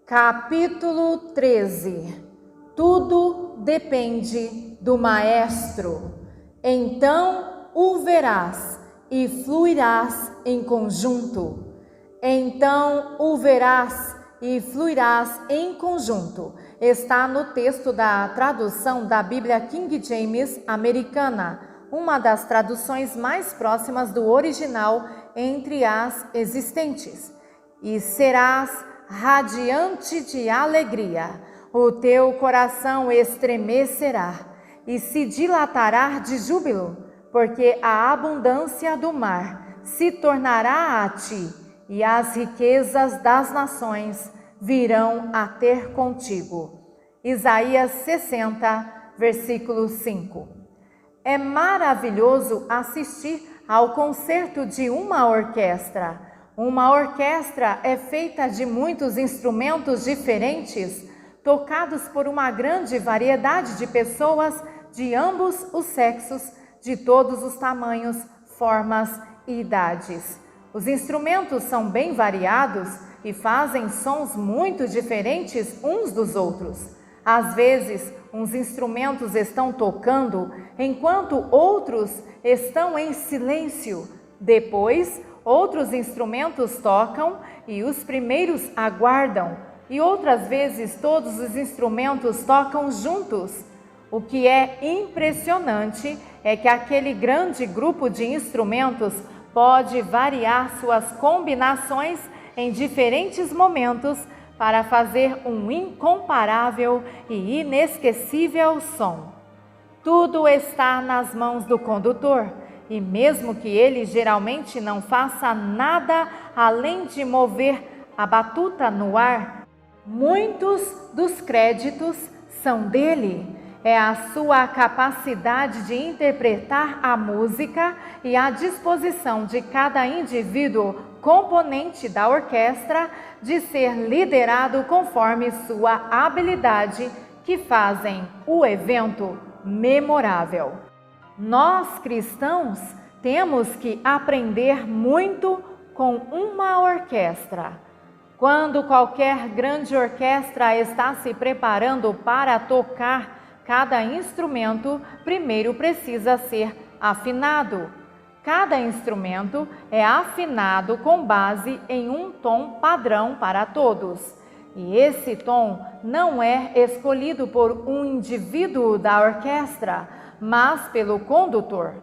Capítulo 13. Tudo depende do Maestro. Então o verás e fluirás em conjunto. Então o verás e fluirás em conjunto. Está no texto da tradução da Bíblia King James americana, uma das traduções mais próximas do original entre as existentes. E serás radiante de alegria, o teu coração estremecerá e se dilatará de júbilo, porque a abundância do mar se tornará a ti, e as riquezas das nações virão a ter contigo. Isaías 60, versículo 5. É maravilhoso assistir ao concerto de uma orquestra. Uma orquestra é feita de muitos instrumentos diferentes, tocados por uma grande variedade de pessoas de ambos os sexos, de todos os tamanhos, formas e idades. Os instrumentos são bem variados e fazem sons muito diferentes uns dos outros. Às vezes, uns instrumentos estão tocando, enquanto outros estão em silêncio. Depois, outros instrumentos tocam e os primeiros aguardam. E outras vezes, todos os instrumentos tocam juntos. O que é impressionante é que aquele grande grupo de instrumentos pode variar suas combinações em diferentes momentos para fazer um incomparável e inesquecível som. Tudo está nas mãos do condutor, e mesmo que ele geralmente não faça nada além de mover a batuta no ar, muitos dos créditos são dele. É a sua capacidade de interpretar a música e a disposição de cada indivíduo componente da orquestra de ser liderado conforme sua habilidade que fazem o evento memorável. Nós, cristãos, temos que aprender muito com uma orquestra. Quando qualquer grande orquestra está se preparando para tocar cada instrumento, primeiro precisa ser afinado. Cada instrumento é afinado com base em um tom padrão para todos. E esse tom não é escolhido por um indivíduo da orquestra, mas pelo condutor.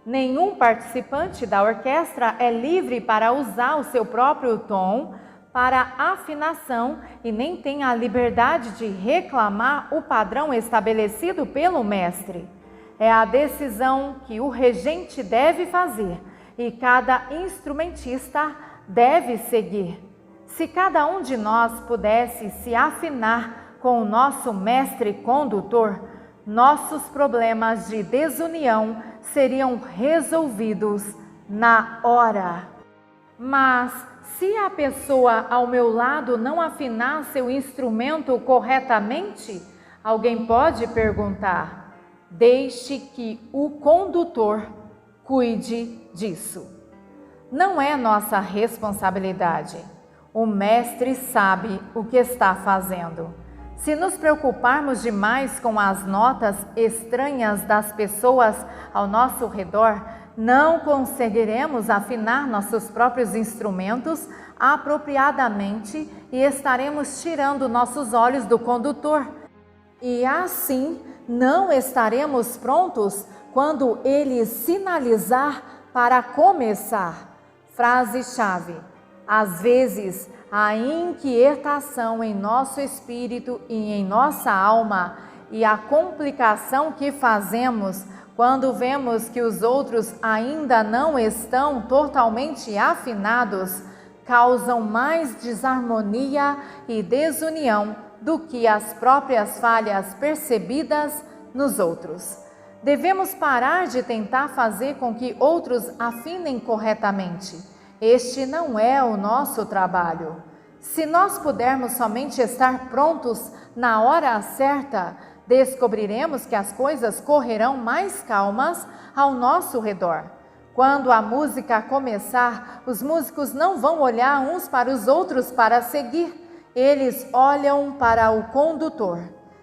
Nenhum participante da orquestra é livre para usar o seu próprio tom para afinação e nem tem a liberdade de reclamar o padrão estabelecido pelo mestre. É a decisão que o regente deve fazer e cada instrumentista deve seguir. Se cada um de nós pudesse se afinar com o nosso mestre condutor, nossos problemas de desunião seriam resolvidos na hora. Mas se a pessoa ao meu lado não afinar seu instrumento corretamente, alguém pode perguntar: deixe que o condutor cuide disso. Não é nossa responsabilidade. O mestre sabe o que está fazendo. Se nos preocuparmos demais com as notas estranhas das pessoas ao nosso redor, não conseguiremos afinar nossos próprios instrumentos apropriadamente e estaremos tirando nossos olhos do condutor. E assim não estaremos prontos quando ele sinalizar para começar. Frase-chave: às vezes, a inquietação em nosso espírito e em nossa alma e a complicação que fazemos quando vemos que os outros ainda não estão totalmente afinados, causam mais desarmonia e desunião do que as próprias falhas percebidas nos outros. Devemos parar de tentar fazer com que outros afinem corretamente. Este não é o nosso trabalho. Se nós pudermos somente estar prontos na hora certa, descobriremos que as coisas correrão mais calmas ao nosso redor. Quando a música começar, os músicos não vão olhar uns para os outros para seguir. eles olham para o condutor.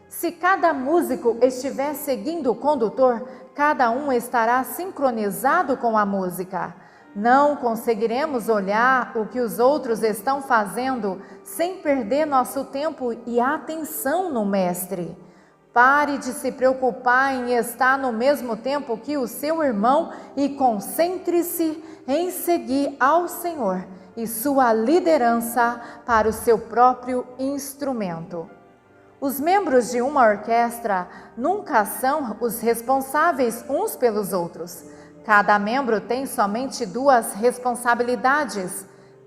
Se cada músico estiver seguindo o condutor, cada um estará sincronizado com a música. Não conseguiremos olhar o que os outros estão fazendo sem perder nosso tempo e atenção no Mestre. Pare de se preocupar em estar no mesmo tempo que o seu irmão e concentre-se em seguir ao Senhor e sua liderança para o seu próprio instrumento. Os membros de uma orquestra nunca são os responsáveis uns pelos outros. Cada membro tem somente duas responsabilidades: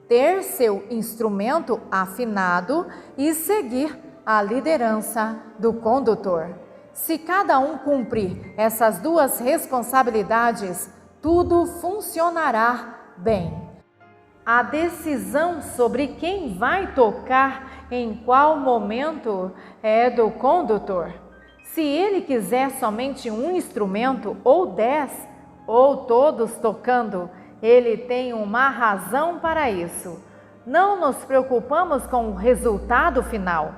ter seu instrumento afinado e seguir a liderança do condutor. Se cada um cumprir essas duas responsabilidades, tudo funcionará bem. A decisão sobre quem vai tocar em qual momento é do condutor. Se ele quiser somente um instrumento, ou 10, ou todos tocando, ele tem uma razão para isso. Não nos preocupamos com o resultado final,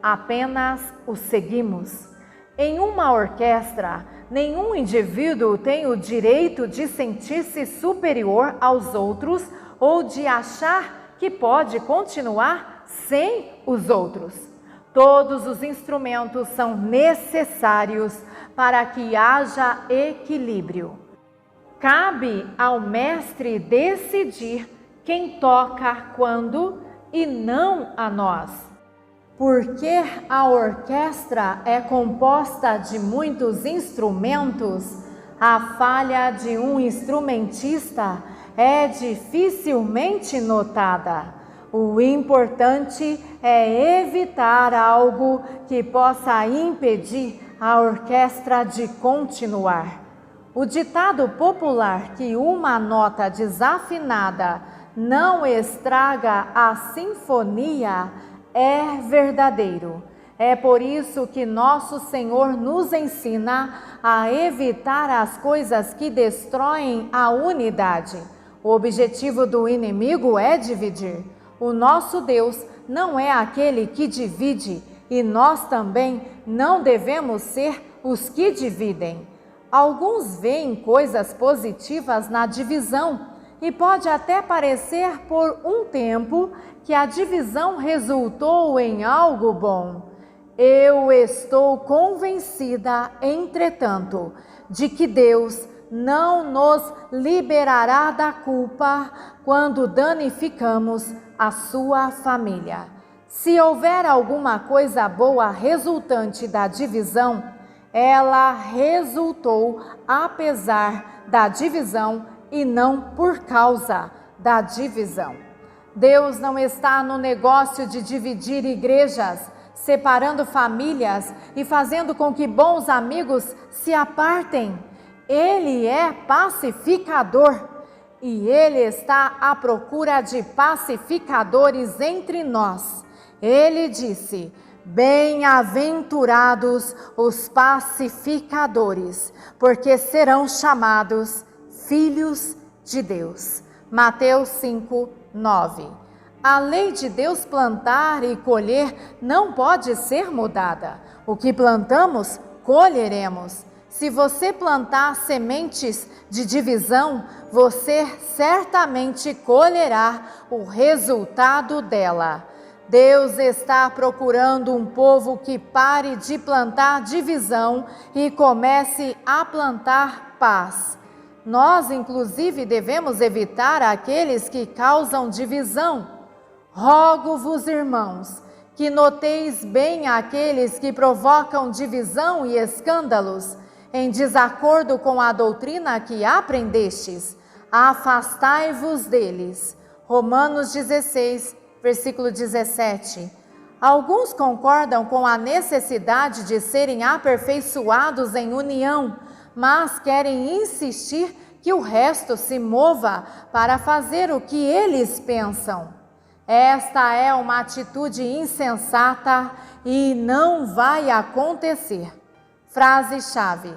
apenas o seguimos. Em uma orquestra, nenhum indivíduo tem o direito de sentir-se superior aos outros ou de achar que pode continuar sem os outros. Todos os instrumentos são necessários para que haja equilíbrio. Cabe ao mestre decidir quem toca quando e não a nós. Porque a orquestra é composta de muitos instrumentos, a falha de um instrumentista é dificilmente notada. O importante é evitar algo que possa impedir a orquestra de continuar. O ditado popular que uma nota desafinada não estraga a sinfonia é verdadeiro. É por isso que nosso Senhor nos ensina a evitar as coisas que destroem a unidade. O objetivo do inimigo é dividir. O nosso Deus não é aquele que divide e nós também não devemos ser os que dividem. Alguns veem coisas positivas na divisão e pode até parecer por um tempo que a divisão resultou em algo bom. Eu estou convencida, entretanto, de que Deus não nos liberará da culpa quando danificamos a sua família. Se houver alguma coisa boa resultante da divisão, ela resultou apesar da divisão e não por causa da divisão. Deus não está no negócio de dividir igrejas, separando famílias e fazendo com que bons amigos se apartem. Ele é pacificador e Ele está à procura de pacificadores entre nós. Ele disse: bem-aventurados os pacificadores, porque serão chamados filhos de Deus. Mateus 5:9. A lei de Deus plantar e colher não pode ser mudada. O que plantamos, colheremos. Se você plantar sementes de divisão, você certamente colherá o resultado dela. Deus está procurando um povo que pare de plantar divisão e comece a plantar paz. Nós, inclusive, devemos evitar aqueles que causam divisão. Rogo-vos, irmãos, que noteis bem aqueles que provocam divisão e escândalos, em desacordo com a doutrina que aprendestes. Afastai-vos deles. Romanos 16, versículo 17. Alguns concordam com a necessidade de serem aperfeiçoados em união, mas querem insistir que o resto se mova para fazer o que eles pensam. Esta é uma atitude insensata e não vai acontecer. Frase-chave: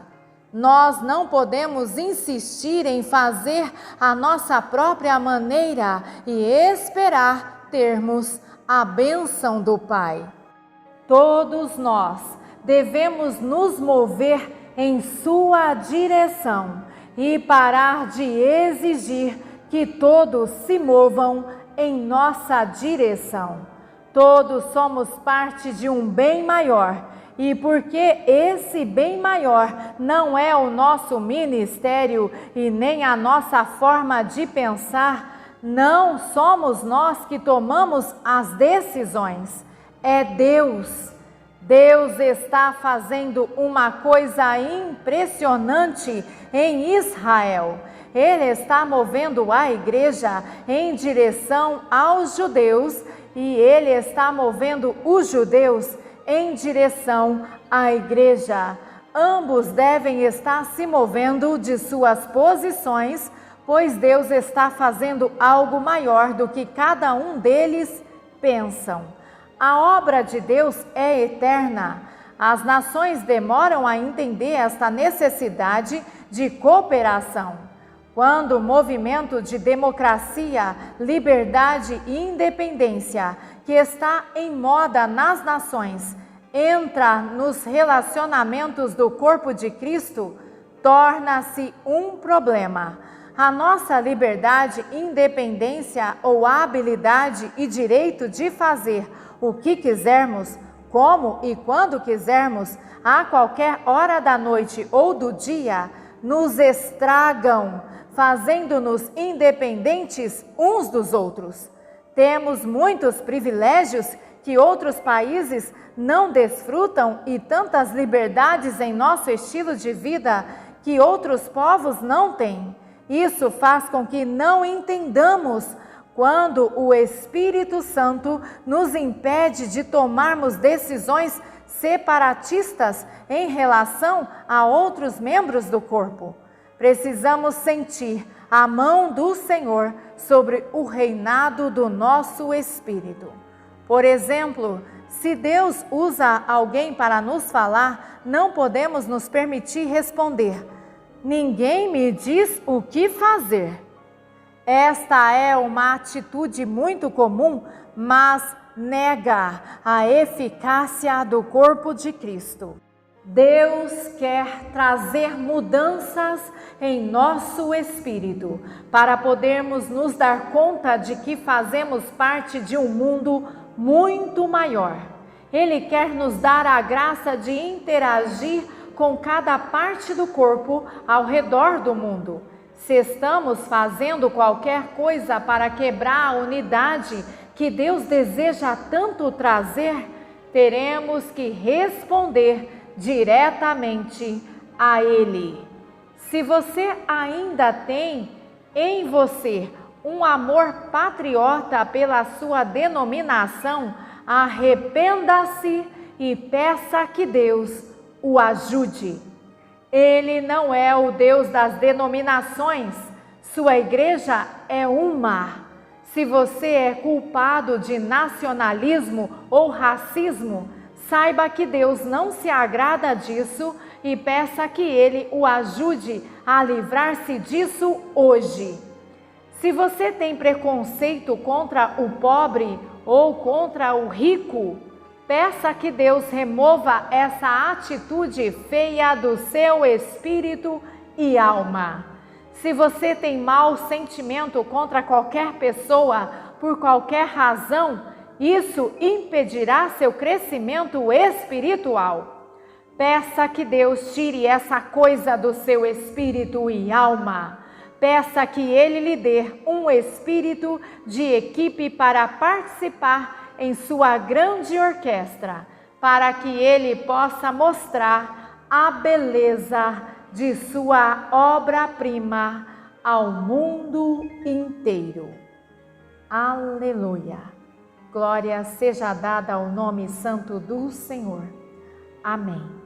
nós não podemos insistir em fazer a nossa própria maneira e esperar termos a bênção do Pai. Todos nós devemos nos mover em sua direção e parar de exigir que todos se movam em nossa direção. Todos somos parte de um bem maior, e porque esse bem maior não é o nosso ministério e nem a nossa forma de pensar, não somos nós que tomamos as decisões, é Deus. Deus está fazendo uma coisa impressionante em Israel. Ele está movendo a igreja em direção aos judeus e ele está movendo os judeus em direção à igreja. Ambos devem estar se movendo de suas posições, pois Deus está fazendo algo maior do que cada um deles pensam. A obra de Deus é eterna. As nações demoram a entender esta necessidade de cooperação. Quando o movimento de democracia, liberdade e independência, que está em moda nas nações, entra nos relacionamentos do corpo de Cristo, torna-se um problema. A nossa liberdade, independência ou habilidade e direito de fazer o que quisermos, como e quando quisermos, a qualquer hora da noite ou do dia, nos estragam, fazendo-nos independentes uns dos outros. Temos muitos privilégios que outros países não desfrutam e tantas liberdades em nosso estilo de vida que outros povos não têm. Isso faz com que não entendamos quando o Espírito Santo nos impede de tomarmos decisões separatistas em relação a outros membros do corpo. Precisamos sentir a mão do Senhor sobre o reinado do nosso espírito. Por exemplo, se Deus usa alguém para nos falar, não podemos nos permitir responder: ninguém me diz o que fazer. Esta é uma atitude muito comum, mas nega a eficácia do corpo de Cristo. Deus quer trazer mudanças em nosso espírito para podermos nos dar conta de que fazemos parte de um mundo muito maior. Ele quer nos dar a graça de interagir com cada parte do corpo ao redor do mundo. Se estamos fazendo qualquer coisa para quebrar a unidade que Deus deseja tanto trazer, teremos que responder diretamente a Ele. Se você ainda tem em você um amor patriota pela sua denominação, arrependa-se e peça que Deus o ajude. Ele não é o Deus das denominações, sua igreja é uma. Se você é culpado de nacionalismo ou racismo, saiba que Deus não se agrada disso e peça que Ele o ajude a livrar-se disso hoje. Se você tem preconceito contra o pobre ou contra o rico, peça que Deus remova essa atitude feia do seu espírito e alma. Se você tem mau sentimento contra qualquer pessoa por qualquer razão, isso impedirá seu crescimento espiritual. Peça que Deus tire essa coisa do seu espírito e alma. Peça que Ele lhe dê um espírito de equipe para participar em sua grande orquestra, para que Ele possa mostrar a beleza de sua obra-prima ao mundo inteiro. Aleluia! Glória seja dada ao nome santo do Senhor. Amém.